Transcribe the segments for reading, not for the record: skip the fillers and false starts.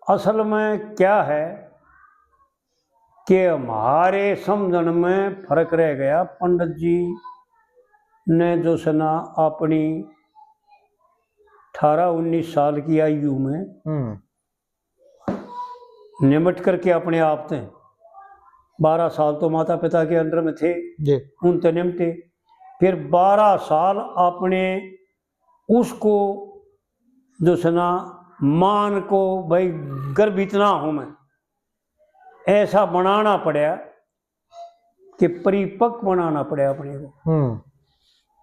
असल में क्या है कि हमारे समझन में फर्क रह गया। पंडित जी ने जो सना अपनी 18-19 साल की आयु में निमट करके अपने आप थे। 12 साल तो माता पिता के अंडर में थे, उन ते निमटे। फिर 12 साल अपने उसको जो सना मान को भाई गर्भ इतना हूं मैं, ऐसा बनाना पड़ा कि परिपक्व बनाना पड़ा अपने को।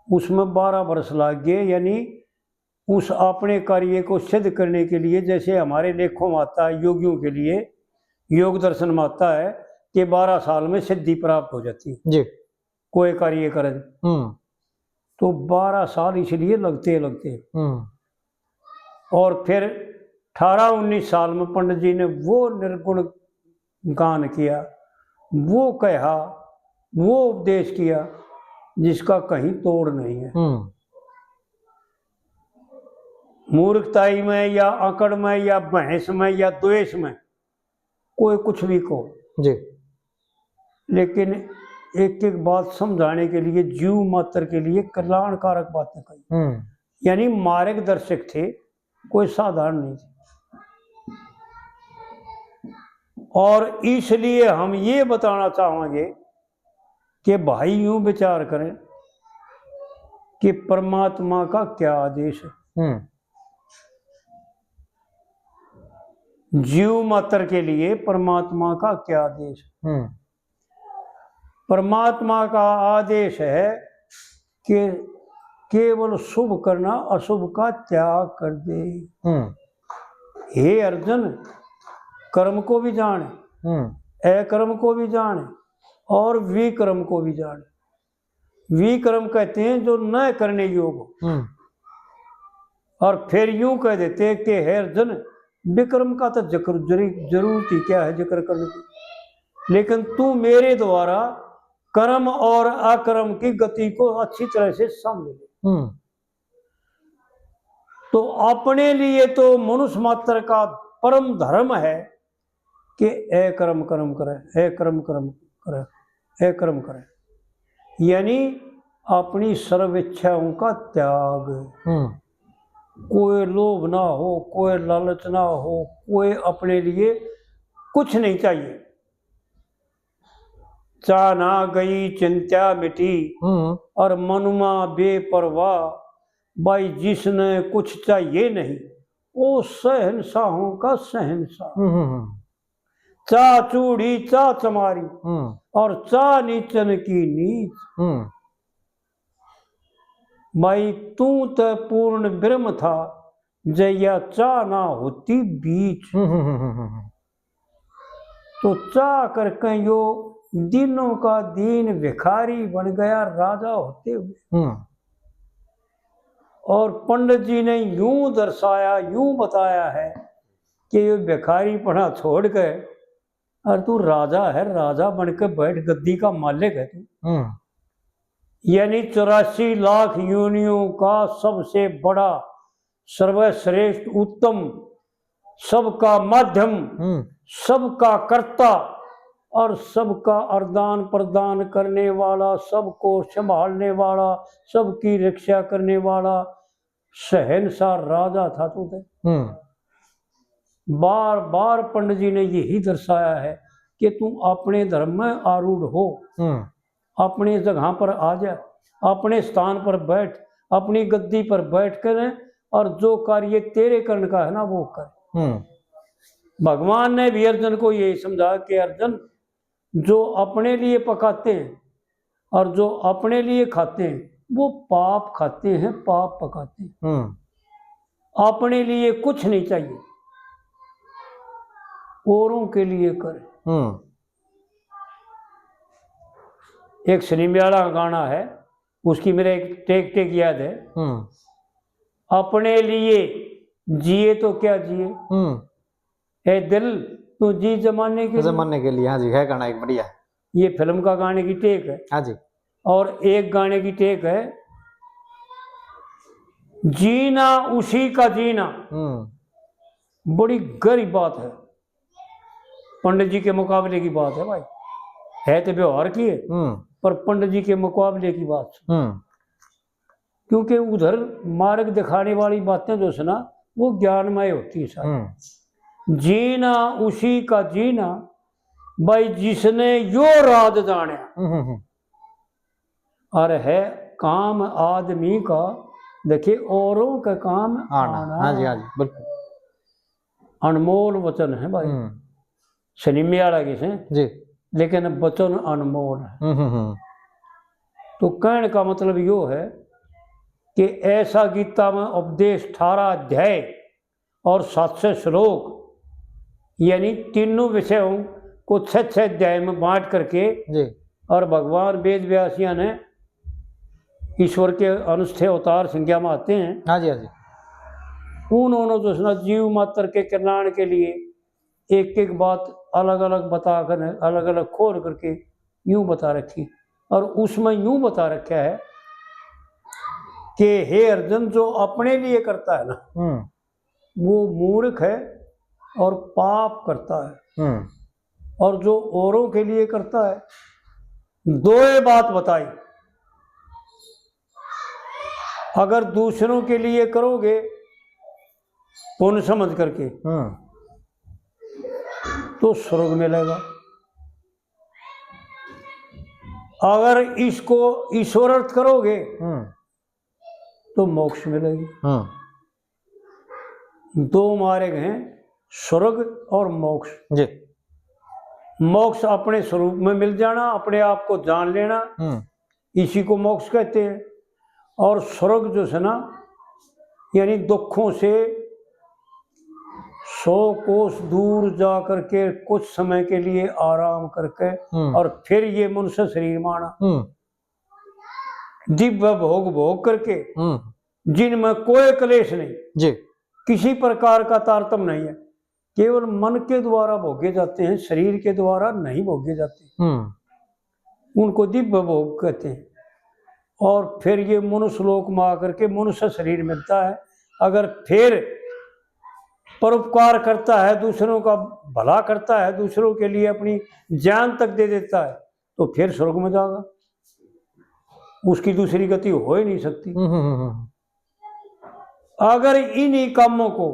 उसमें 12 वर्ष लग गए। यानी उस अपने कार्य को सिद्ध करने के लिए, जैसे हमारे लेखों में आता है, योगियों के लिए योग दर्शन में आता है कि 12 साल में सिद्धि प्राप्त हो जाती है जी, कोई कार्य करे। तो 12 साल इसलिए लगते लगते। और फिर 18-19 साल में पंडित जी ने वो निर्गुण गान किया, वो कहा, वो उपदेश किया जिसका कहीं तोड़ नहीं है। मूर्खताई में या अकड़ में या बहस में या द्वेष में कोई कुछ भी कहो जी, लेकिन एक एक बात समझाने के लिए, जीव मात्र के लिए कल्याणकारक बातें कही। यानी मार्गदर्शक थे, कोई साधारण नहीं थे। और इसलिए हम ये बताना चाहेंगे कि भाई यूं विचार करें कि परमात्मा का क्या आदेश है। जीव मात्र के लिए परमात्मा का क्या आदेश है। परमात्मा का आदेश है कि केवल शुभ करना, अशुभ का त्याग कर दे। हे अर्जुन, कर्म को भी जाने, अकर्म को भी जाने और विकर्म को भी जाने। विकर्म कहते हैं जो न करने योग्य हो। और फिर यूं कह देते कि हे अर्जुन, विक्रम का तो जरूरत ही क्या है जिक्र करने की, लेकिन तू मेरे द्वारा कर्म और अकर्म की गति को अच्छी तरह से समझ ले। तो अपने लिए तो मनुष्य मात्र का परम धर्म है कि अकर्म कर्म करे, अकर्म कर्म करे, अकर्म करे। यानी अपनी सर्व इच्छाओं का त्याग। कोई लोभ ना हो, कोई लालच ना हो, कोई अपने लिए कुछ नहीं चाहिए। चाहना गई चिंता मिटी और मनुमा बेपरवाह, भाई जिसने कुछ चाहिए नहीं वो शहंशाहों का शहंशाह। चा चूड़ी चा चमारी और चा नीचन की नीच, भाई तू तो पूर्ण ब्रह्म था, जया चा ना होती बीच। तो चा करके यो दिनों का दीन भिखारी बन गया राजा होते हुए। और पंडित जी ने यूं दर्शाया, यूं बताया है कि ये भिखारी पढ़ा छोड़ के और तू राजा है, राजा बनकर बैठ, गद्दी का मालिक है तू। यानी 84 लाख योनियों का सबसे बड़ा, सर्वश्रेष्ठ, उत्तम, सबका माध्यम, सबका कर्ता और सबका अरदान प्रदान करने वाला, सबको संभालने वाला, सबकी रक्षा करने वाला शहंशाह राजा था तू। बार बार पंडित जी ने यही दर्शाया है कि तू अपने धर्म में आरूढ़ हो, अपने जगह पर आ जा, अपने स्थान पर बैठ, अपनी गद्दी पर बैठ कर और जो कार्य तेरे करने का है ना वो कर। भगवान ने भी अर्जुन को यही समझा कि अर्जुन, जो अपने लिए पकाते हैं और जो अपने लिए खाते हैं वो पाप खाते हैं, पाप पकाते हैं। अपने लिए कुछ नहीं चाहिए, औरों के लिए करें। एक सिनेमाला गाना है, उसकी मेरे एक टेक टेक याद है। अपने लिए जिए तो क्या जिए, ए दिल तू जी जमाने के लिए। हाँ जी, है गाना एक बढ़िया। ये फिल्म का गाने की टेक है। हाँ जी। और एक गाने की टेक है, जीना उसी का जीना, बड़ी गहरी बात है, पंडित जी के मुकाबले की बात है भाई, है तो व्यवहार की है पर पंडित जी के मुकाबले की बात। क्योंकि उधर मार्ग दिखाने वाली बातें जो सुना वो ज्ञानमय होती है सारी। जीना उसी का जीना भाई जिसने यो राज जाना, और है काम आदमी का देखिए औरों का काम आना। हाँ जी, हाँ जी, बिल्कुल अनमोल वचन है भाई, सनिमे वाला किसे जी, लेकिन वचन अनमोल है। तो कहने का मतलब यो है कि ऐसा गीता में उपदेश 18 अध्याय और 700 श्लोक यानी तीनों विषयों को 6 अध्याय में बांट करके जी, और भगवान वेद व्यासिया ने ईश्वर के अनुष्ठेय अवतार संज्ञा में आते हैं। हाँ जी, हाँ जी, उन्होंने तो सुना जीव मात्र के कल्याण के लिए एक एक बात अलग अलग बता कर अलग अलग खोल करके यूं बता रखी, और उसमें यूं बता रखा है कि हे अर्जुन जो अपने लिए करता है ना वो मूर्ख है और पाप करता है, और जो औरों के लिए करता है दो बात बताई, अगर दूसरों के लिए करोगे पुण्य समझ करके तो स्वर्ग मिलेगा, अगर इसको ईश्वरार्थ करोगे तो मोक्ष मिलेगी। दो मार्ग हैं, स्वर्ग और मोक्ष जी। मोक्ष अपने स्वरूप में मिल जाना, अपने आप को जान लेना, इसी को मोक्ष कहते हैं। और स्वर्ग जो है ना यानी दुखों से 100 कोस दूर जा करके कुछ समय के लिए आराम करके और फिर ये मनुष्य शरीर माना, दिव्य भोग भोग करके जिनमें कोई क्लेश नहीं जी, किसी प्रकार का तारतम्य नहीं है, केवल मन के द्वारा भोगे जाते हैं, शरीर के द्वारा नहीं भोगे जाते, उनको दिव्य भोग कहते हैं। और फिर ये मनुष्य लोक में आकर के मनुष्य शरीर मिलता है, अगर फिर परोपकार करता है, दूसरों का भला करता है, दूसरों के लिए अपनी जान तक दे देता है तो फिर स्वर्ग में जाएगा, उसकी दूसरी गति हो ही नहीं सकती। अगर इन्हीं कामों को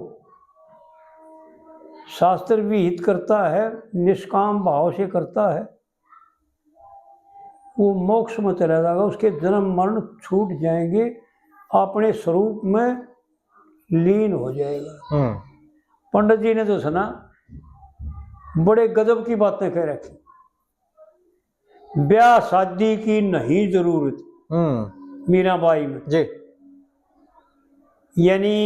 शास्त्र विहित करता है, निष्काम भाव से करता है, वो मोक्ष में चला जाएगा, उसके जन्म मरण छूट जाएंगे, अपने स्वरूप में लीन हो जाएगा। पंडित जी ने तो सुना बड़े गजब की बातें कह रखी, ब्याह शादी की नहीं जरूरत मीराबाई में जी, यानी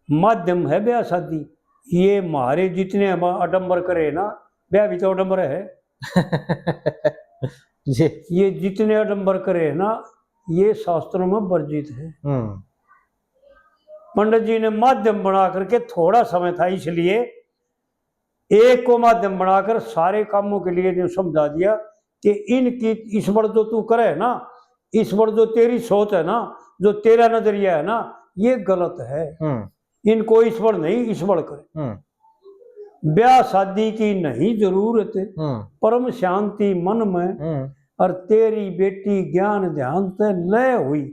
माध्यम है ब्याह शादी, ये मारे जितने आडंबर करे ना, ब्याह भी तो आडंबर है जी, ये जितने आडंबर करे ना ये शास्त्रों में वर्जित है। पंडित जी ने माध्यम बना करके, थोड़ा समय था इसलिए एक को माध्यम बनाकर सारे कामों के लिए समझा दिया कि इनकी इस बार जो तू करे ना, इस बार जो तेरी सोच है ना, जो तेरा नजरिया है ना, ये गलत है, इनको इस बार नहीं इस बार करे। ब्याह शादी की नहीं जरूरत, परम शांति मन में, और तेरी बेटी ज्ञान ध्यान से लय हुई,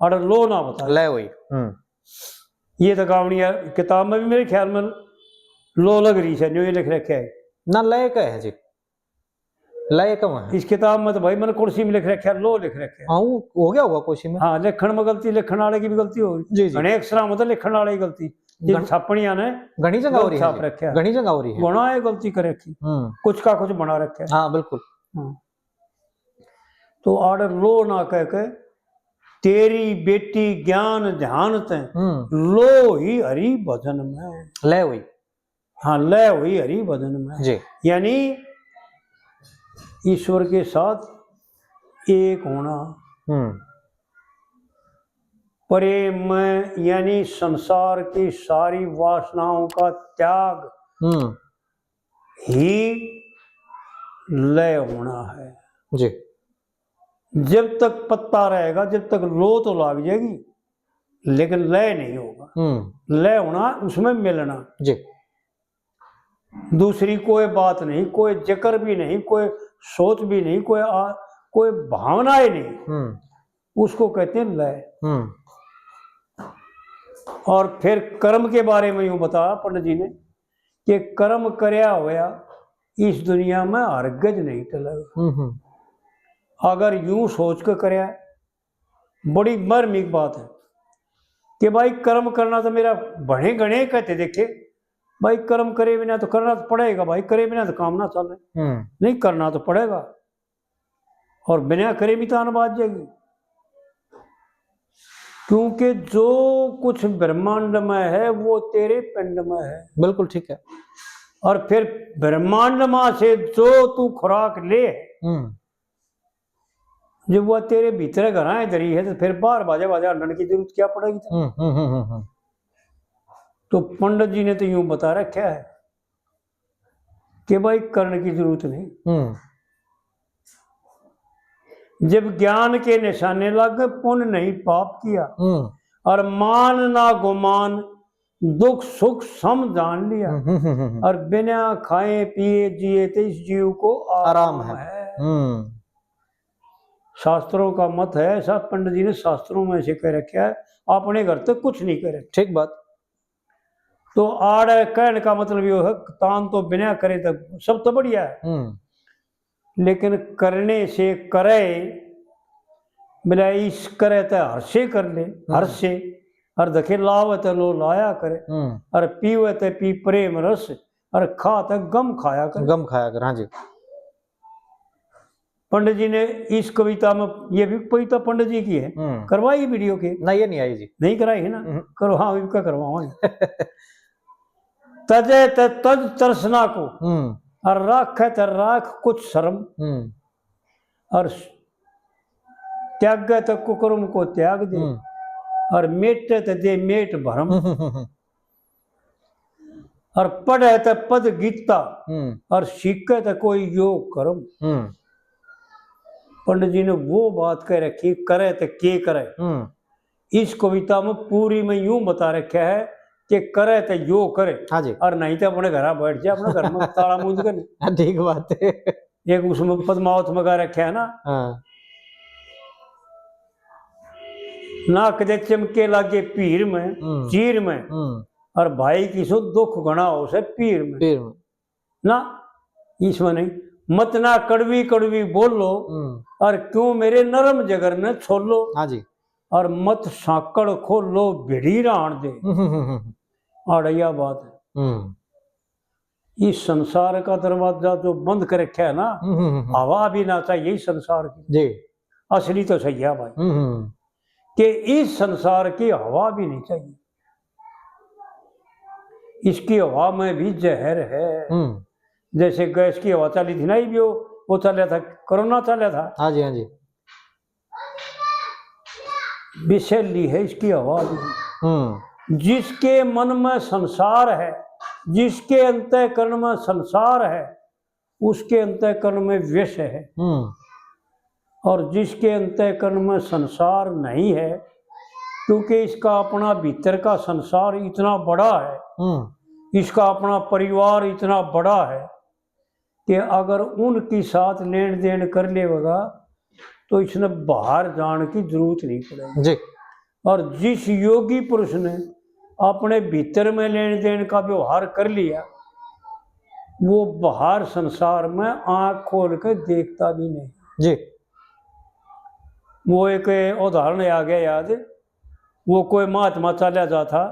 और लो ना बता लय हुई। ये तो गावड़िया किताब में भी मेरे ख्याल में लो लग रही है, जो ये लिख रखा है ना, लय का है जी, लय का है इस किताब में, तो भाई मैंने कुर्सी में लिख रखा है, लो लिख रखा है। हाँ हो गया होगा कुर्सी में, हाँ लिखण में गलती, लिखण वाले की भी गलती होगी, घने अक्षरा में तो लिखण वाले की गलती, जिन छापणिया ने घनी जगह हो रही है, छाप रखा है, घनी जगह हो रही है, बना है गलती कर रखी, कुछ का कुछ बना रखा है। हाँ बिल्कुल। तो आर्डर लो ना कह के तेरी बेटी ज्ञान ध्यान ते लो ही हरि भजन में, लय हुई। हाँ लय हुई हरि भजन में जी, यानी ईश्वर के साथ एक होना, प्रेम में यानी संसार की सारी वासनाओं का त्याग ही लय होना है। जी, जब तक पत्ता रहेगा, जब तक लो तो लाग जाएगी लेकिन लय नहीं होगा, लय होना उसमें मिलना। जी, दूसरी कोई बात नहीं, कोई जिक्र भी नहीं, कोई सोच भी नहीं, कोई भावनाएं नहीं, उसको कहते हैं लय। और फिर कर्म के बारे में यूं बताया पंडित जी ने कि कर्म करया होया इस दुनिया में हरगिज नहीं टलेगा। अगर यूं सोच के करया, बड़ी मर्मिक बात है कि भाई कर्म करना तो मेरा बड़े गणे कहते देखे, भाई कर्म करे बिना तो करना तो पड़ेगा, भाई करे बिना तो काम ना चले, नहीं करना तो पड़ेगा, और बिना करे भी तान बाज जाएगी। क्योंकि जो कुछ ब्रह्मांड में है वो तेरे पिंड में है। बिल्कुल ठीक है। और फिर ब्रह्मांड में से जो तू खुराक ले, जब वो तेरे भीतर घराएं धरी है तो फिर बाहर बाजा बाजा अंडन की जरूरत क्या पड़ेगी? तो पंडित जी ने तो यूं बता रखा है कि भाई करने की जरूरत नहीं। जब ज्ञान के निशाने लग गए, पुण्य नहीं पाप किया, और मान ना गुमान दुख सुख सम जान लिया, और बिना खाए पिए जिए तो इस जीव को आराम है। शास्त्रों का मत है ऐसा, पंडित जी ने शास्त्रों में से कह रखा है, अपने घर तक कुछ नहीं करे। ठीक बात। तो आड़ कहने का मतलब ये है, तान तो बिना करे तो सब तो बढ़िया है, लेकिन करने से करे बिना इस करे तो हर से कर ले, हर से, और देखे लाव तो लो लाया करे, और पीवे तो पी प्रेम रस, और खा तो गम खाया कर, गम खाया कर। हाँ जी। पंडित जी ने इस कविता में, ये भी कविता पंडित जी की है, करवाई वीडियो की? नहीं, ये नहीं आई जी। नहीं कराई है ना? करो। हाँ क्या करवाओगे? तजे तज तरसना को, और राख है तो राख कुछ शर्म, और त्याग तो कुकर्म को त्याग दे, और मेटे तो दे मेट भरम, और पढ़े तो पद गीता, और सीखे तो कोई योग कर्म। पंडित जी ने वो बात कह रखी, करे तो के करे। इस कविता में पूरी में यूं बता रखा है कि करे तो यो करे। हाँ जी। और नहीं तो अपने घर बैठ जाए, अपने घर में ताला मूंद कर। ठीक बात है। एक उसमें पद्मावत में गा रखा है ना, नाक दे चमके लागे पीर में चीर में, और भाई की सो दुख गणा हो से पीर में ना, इसमें नहीं। मत ना कड़वी कड़वी बोलो, और क्यों मेरे नरम जगर ने छोलो। हाँ जी। और मत साकड़ खोलो भिड़ी राण दे। अड़िया बात है। इस संसार का दरवाजा जो बंद कर रखा है ना, हवा भी ना चाहिए इस संसार की जी। असली तो सही है भाई, कि इस संसार की हवा भी नहीं चाहिए। इसकी हवा में भी जहर है। जैसे गैस की हवा चली थी ना, भी वो चल था, कोरोना चल था। हाँ जी, हाँ जी। विषैली है इसकी हवा भी। जिसके मन में संसार है, जिसके अंतःकरण में संसार है, उसके अंतःकरण में विष है। और जिसके अंतःकरण में संसार नहीं है, क्योंकि इसका अपना भीतर का संसार इतना बड़ा है, इसका अपना परिवार इतना बड़ा है कि अगर उनके साथ लेन देन कर लेगा तो इसने बाहर जाने की जरूरत नहीं पड़ेगी जी। और जिस योगी पुरुष ने अपने भीतर में लेन देन का व्यवहार कर लिया, वो बाहर संसार में आंख खोल के देखता भी नहीं जी। वो एक उदाहरण आ गया याद, वो कोई महात्मा चला जाता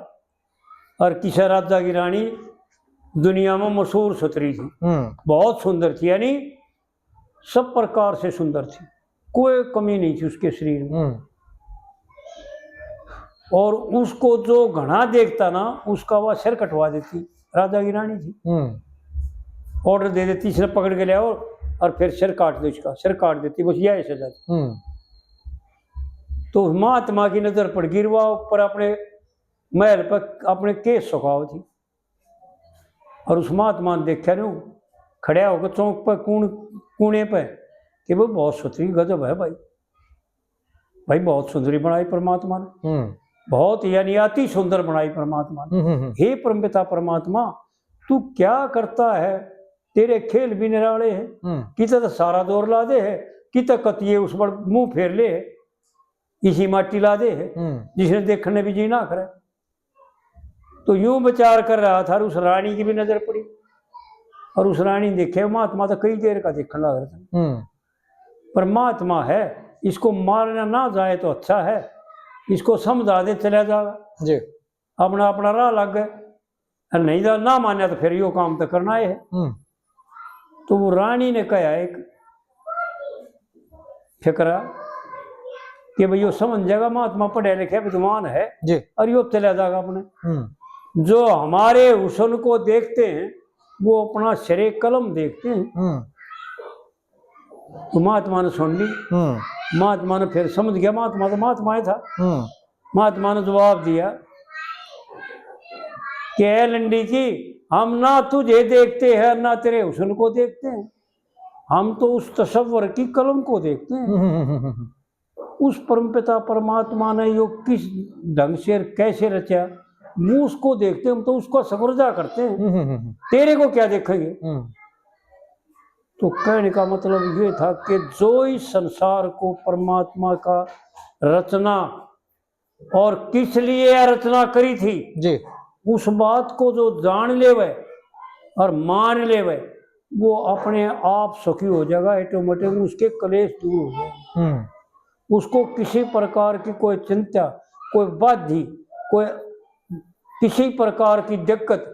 और किसी राजा की रानी दुनिया में मशहूर सुतरी थी, बहुत सुंदर थी, यानी सब प्रकार से सुंदर थी, कोई कमी नहीं थी उसके शरीर में। और उसको जो घना देखता ना, उसका वह सिर कटवा देती, राजा की रानी थी। ऑर्डर दे देती, इसने पकड़ के ले आओ और फिर सिर काट दो, इसका सिर काट देती, बस यह सजा। तो महात्मा की नजर पड़ गई, वह ऊपर अपने महल पर अपने केस सुखाव थी, और उस महात्मा ने देखा नहीं, खड़ा होकर चौक पर कूने पे कि वो बहुत सुथरी गजब है भाई, भाई बहुत सुंदरी बनाई परमात्मा ने, बहुत यानी अति सुंदर बनाई परमात्मा ने। हे परमपिता परमात्मा, तू क्या करता है, तेरे खेल भी निराले है, कित तो सारा दौर ला दे है, कित कतिये उस पर मुंह फेर ले है, इसी माटी ला दे है जिसने देखने भी जी ना करे। तो यूं विचार कर रहा था, उस रानी की भी नजर पड़ी, और उस रानी देखे महात्मा तो कई देर का देखने लग रहा था, परमात्मा है, इसको मारना ना जाए तो अच्छा है, इसको समझा दे चला जाएगा जी, अपना अपना राह लग गए, नहीं तो ना माने तो फिर यो काम तो करना है। तो वो रानी ने कहा एक फिक्रा कि भाई यो समझ जाएगा, महात्मा पढ़े लिखे विद्वान है जी, और यो चला जाएगा अपने। जो हमारे हुस्न को देखते हैं वो अपना शरे कलम देखते हैं। तो महात्मा ने सुन ली, महात्मा ने फिर समझ गया, महात्मा तो महात्मा ही था। महात्मा ने जवाब दिया कि ए लंडी की, हम ना तुझे देखते हैं ना तेरे हुस्न को देखते हैं, हम तो उस तसव्वुर की कलम को देखते हैं। उस परमपिता परमात्मा ने यो किस ढंग से कैसे रचा वो उसको देखते हैं, हम तो उसको सवरजा करते हैं, तेरे को क्या देखेंगे। तो कहने का मतलब ये था कि जो इस संसार को परमात्मा का रचना और किस लिए रचना करी थी जी, उस बात को जो जान लेवे और मान लेवे वो अपने आप सुखी हो जाएगा, ऑटोमेटिक उसके कलेश दूर हो जाएगा। उसको किसी प्रकार की कोई चिंता, कोई बाधी, कोई किसी प्रकार की दिक्कत,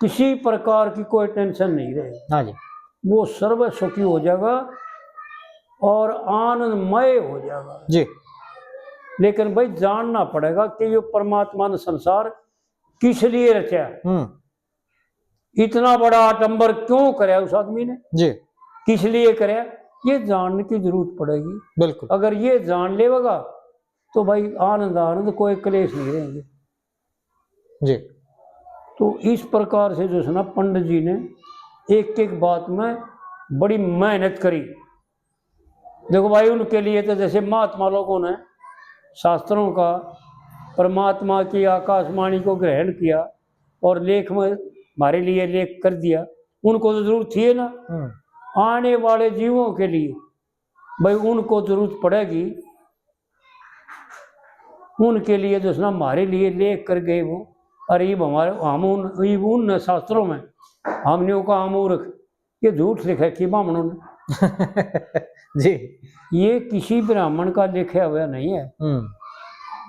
किसी प्रकार की कोई टेंशन नहीं रहेगी। हाँ जी, वो सर्व सुखी हो जाएगा और आनंदमय हो जाएगा जी। लेकिन भाई जानना पड़ेगा कि ये परमात्मा ने संसार किस लिए रचा, इतना बड़ा आडंबर क्यों करे उस आदमी ने जी, किस लिए करे, ये जानने की जरूरत पड़ेगी। बिल्कुल, अगर ये जान लेगा तो भाई आनंद आनंद, कोई क्लेश नहीं रहेंगे जी। तो इस प्रकार से जो है ना पंडित जी ने एक एक बात में बड़ी मेहनत करी। देखो भाई उनके लिए तो जैसे महात्मा लोगों ने शास्त्रों का परमात्मा की आकाशवाणी को ग्रहण किया और लेख में हमारे लिए लेख कर दिया, उनको तो जरूरत थी ना आने वाले जीवों के लिए, भाई उनको जरूरत पड़ेगी, उनके लिए जो है ना हमारे लिए लेख कर गए वो। अरे हमारे हम उन शास्त्रों में हमने कहा मूर्ख, ये झूठ लिखा कि ब्राह्मणों ने जी, ये किसी ब्राह्मण का लिखा हुआ नहीं है,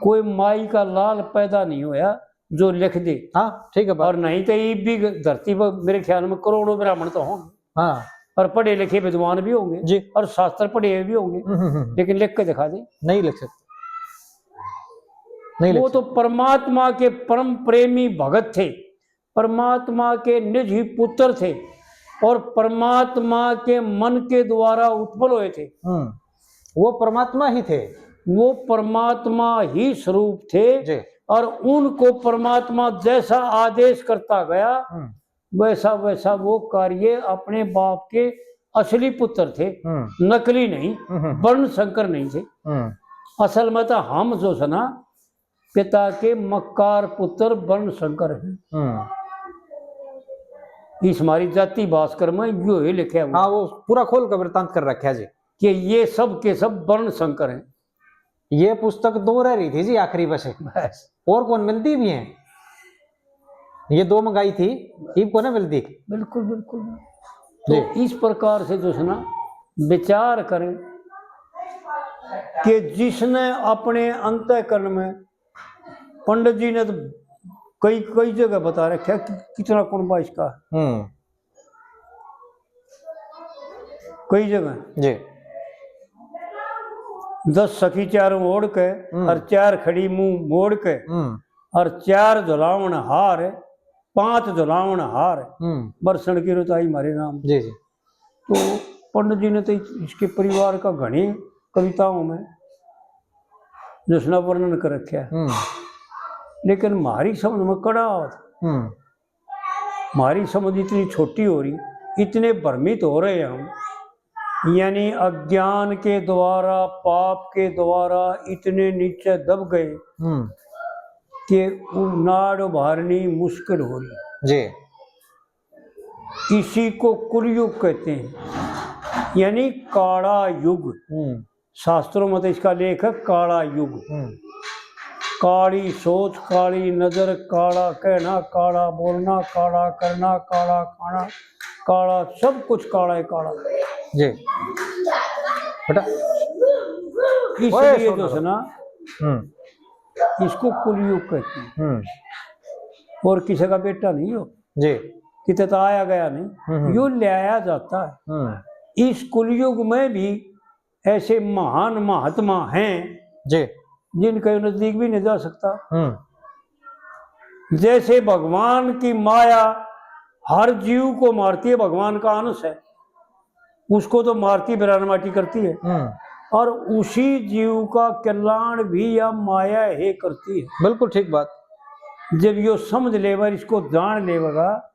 कोई माई का लाल पैदा नहीं होया जो लिख दे। हाँ ठीक है, और नहीं तो ये भी धरती पर मेरे ख्याल में करोड़ों ब्राह्मण तो होंगे, हाँ, और पढ़े लिखे विद्वान भी होंगे जी, और शास्त्र पढ़े भी होंगे, लेकिन लिख के दिखा दे, नहीं लिख सकते, नहीं वो तो परमात्मा के परम प्रेमी भगत थे, परमात्मा के निज ही पुत्र थे, और परमात्मा के मन के द्वारा उत्पन्न हुए थे। वो परमात्मा ही थे, वो परमात्मा ही स्वरूप थे जी। और उनको परमात्मा जैसा आदेश करता गया वैसा वैसा वो कार्य अपने बाप के असली पुत्र थे, नकली नहीं, वर्ण संकर नहीं थे। असल में तो हम जो है ना पिता के मक्कार पुत्र वर्ण संकर हैं। इस हमारी जाति भास्कर में यो ही लिखे हुआ, हाँ वो पूरा खोल कर वृतांत कर रखा है जी कि ये सब के सब वर्ण संकर हैं। ये पुस्तक दो रह रही थी जी आखिरी बस, और कौन मिलती भी हैं, ये दो मंगाई थी, इब को ना मिलती। बिल्कुल बिल्कुल। तो इस प्रकार से जो है ना विचार करें कि जिसने अपने अंतःकरण में, पंडित जी ने तो कई कई जगह बता रखा कि कितना कुर्बा इसका, कई जगह जी, 10 सखी चारों ओढ़ के और 4 खड़ी मुंह मोड़ के और 4 धुलावण हार 5 धुलावण हार बरसण की रुताई मारे नाम जी जी। तो पंडित जी ने तो इसके परिवार का घनी कविताओं में जिसना वर्णन कर रखा है, लेकिन हमारी समझ में कड़ा हमारी समझ इतनी छोटी हो रही, इतने भ्रमित हो रहे हैं हम, यानी अज्ञान के द्वारा पाप के द्वारा इतने नीचे दब गए कि नाड़ उभारनी मुश्किल हो रही जी। इसी को कुलयुग कहते हैं, यानी काला युग। शास्त्रों में तो इसका लेख है काला युग। काली सोच, काली नजर, काला कहना, काला बोलना, काला करना, काला खाना, काला सब कुछ काला है, काला जी बेटा। इसलिए जो है ना इसको कुलयुग कहते हैं। और किसी का बेटा नहीं हो जी, किते तो आया गया नहीं, यो लाया जाता है। इस कुलयुग में भी ऐसे महान महात्मा हैं जी, जिनके नजदीक भी नहीं जा सकता। जैसे भगवान की माया हर जीव को मारती है, भगवान का अंश है, उसको तो मारती बिरानमाटी करती है, और उसी जीव का कल्याण भी यह माया ही करती है। बिल्कुल ठीक बात। जब यो समझ लेगा, इसको जान लेगा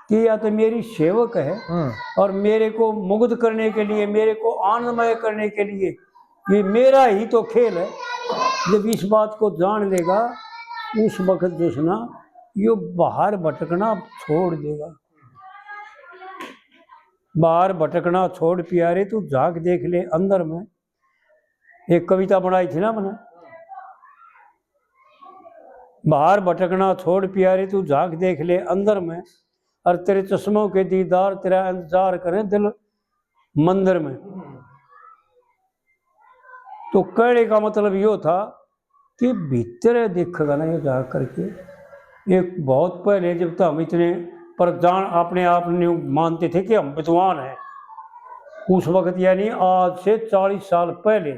कि या तो मेरी सेवक है और मेरे को मुग्ध करने के लिए, मेरे को आनंदमय करने के लिए ये मेरा ही तो खेल है, जब इस बात को जान लेगा उस वक्त जो है ना यो बाहर भटकना छोड़ देगा। बाहर भटकना छोड़ प्यारे, तू झांक देख ले अंदर में। एक कविता बनाई थी ना मैंने, बाहर भटकना छोड़ प्यारे, तू झांक देख ले अंदर में, और तेरे चश्मों के दीदार तेरा इंतजार करें दिल मंदिर में। तो कहने का मतलब यो था कि भीतर देखेगा ना ये जा करके। एक बहुत पहले जब तो हम इतने पर जान अपने आप नहीं मानते थे कि हम विद्वान हैं, उस वक्त यानी आज से 40 साल पहले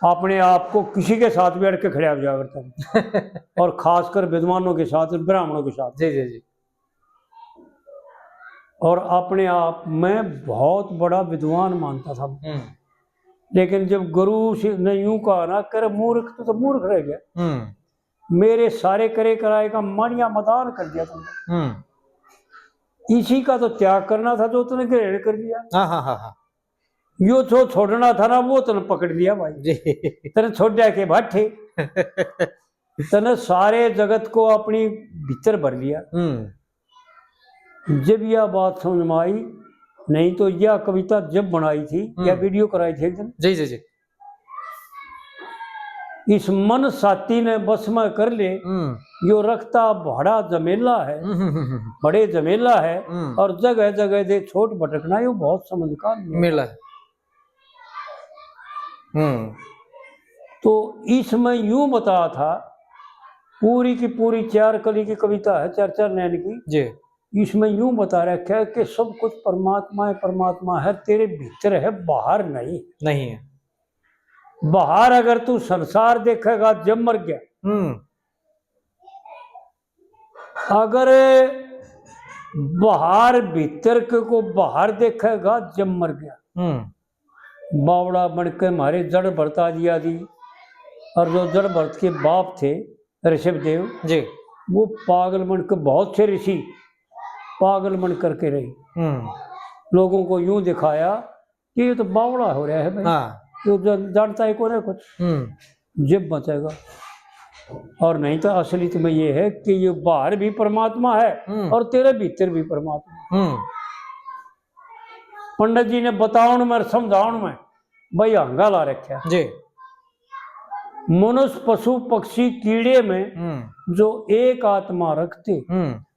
अपने आप को किसी के साथ भी अड़ के खड़ा हो जाया करता और खासकर विद्वानों के साथ, ब्राह्मणों के साथ। जी जी जी। और अपने आप में बहुत बड़ा विद्वान मानता था। लेकिन जब गुरु ने यूं कहा ना, कर मूर्ख तो मूर्ख रह गया, मेरे सारे करे कराए का मानिया मदान कर दिया तुमने। इसी का तो त्याग करना था जो तूने ग्रहण कर दिया। हाँ। यो जो छोड़ना था ना वो तूने पकड़ लिया भाई जी। तेने छोड़ दिया के भाठे तने सारे जगत को अपनी भीतर भर लिया। जब यह बात समझ में आई, नहीं तो यह कविता जब बनाई थी या वीडियो कराई थी एक दिन, जी जी जी, इस मन साथी ने बस में कर ले, यो रखता बड़ा जमेला है, बड़े जमेला है, और जगह जगह दे छोट भटकना, यो बहुत समझ का मेला है। तो इसमें यूं बताया था, पूरी की पूरी 4 कली की कविता है, 4 नैन की जी। इसमें यूं बता रखा है कि सब कुछ परमात्मा है, परमात्मा है, तेरे भीतर है, बाहर नहीं है। बाहर अगर तू संसार देखेगा जब मर गया, अगर बाहर भीतर को बाहर देखेगा जब मर गया। बावड़ा बन के हमारे जड़ भरता दिया दी, और जो जड़ भरत के बाप थे ऋषभदेव जी, वो पागल बन के, बहुत से ऋषि पागल बन करके रही, लोगों को यूं दिखाया कि ये तो बावड़ा हो रहा है भाई, तो जानता है कौन है कुछ, जब बचेगा। और नहीं तो असलियत में ये है कि ये बाहर भी परमात्मा है और तेरे भीतर भी परमात्मा। पंडित जी ने बताउन में समझाउन में भाई हंगा ला रखा जी। मनुष्य पशु पक्षी कीड़े में जो एक आत्मा रखते,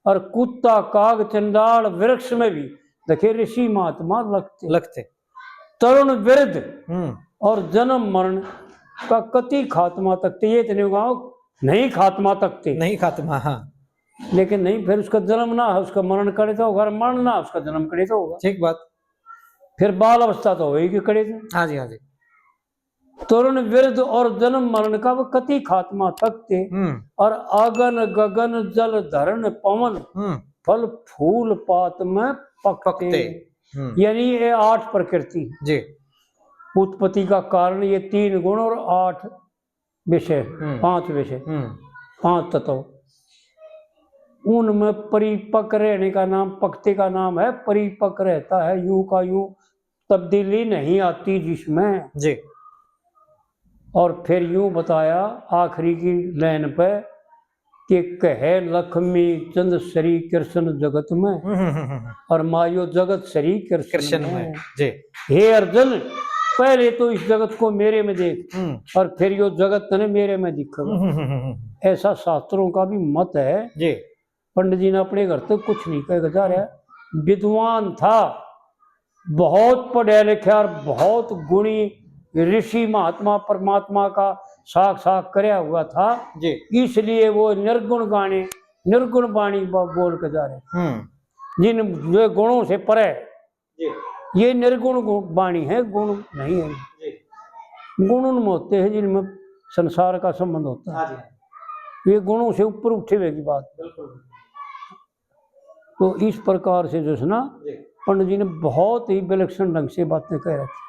और कुत्ता काग चंडाल वृक्ष में भी देखे ऋषि महात्मा लगते। तरुण वृद्ध और जन्म मरण का कति खात्मा तकते, ये तो नहीं खात्मा तकते, नहीं खात्मा, हाँ, लेकिन नहीं, फिर उसका जन्म ना है, उसका मरण करे तो होगा, मरण ना उसका जन्म करे तो होगा, ठीक बात। फिर बाल अवस्था तो होगी करे थे, हाँ जी हाँ जी। तरुण वृद्ध और जन्म मरण का वो कति खात्मा तकते, और आगन गगन जल धरण पवन फल फूल पात में पकते। यानी ये 8 प्रकृति जी, उत्पत्ति का कारण ये 3 गुण और 8 विषय, 5 विषय, 5 तत्व, उनमें परिपक्व रहने का नाम, पकते का नाम है, परिपक्व रहता है, यूं का यूं, तब्दीली नहीं आती जिसमें जी। और फिर यूं बताया आखिरी की लाइन पे कि कहे लक्ष्मी चंद श्री कृष्ण जगत में और मायो जगत श्री कृष्ण में। जी हे अर्जुन, पहले तो इस जगत को मेरे में देख और फिर यो जगत तने मेरे में दिखेगा। ऐसा शास्त्रों का भी मत है जी। पंडित जी ने अपने घर तक कुछ नहीं कह जा रहा है। विद्वान था, बहुत पढ़ा लिखा और बहुत गुणी ऋषि महात्मा परमात्मा का साक्षात करया हुआ था जी। इसलिए वो निर्गुण गाने निर्गुण वाणी बोल के जा रहे जिन जो गुणों से परे जी। ये निर्गुण वाणी है, गुण नहीं है जी। गुण उनमें होते हैं जिनमें संसार का संबंध होता है। ये गुणों से ऊपर उठे हुए की बात। तो इस प्रकार से जो है ना पंडित जी ने बहुत ही विलक्षण ढंग से बातें कह रखी।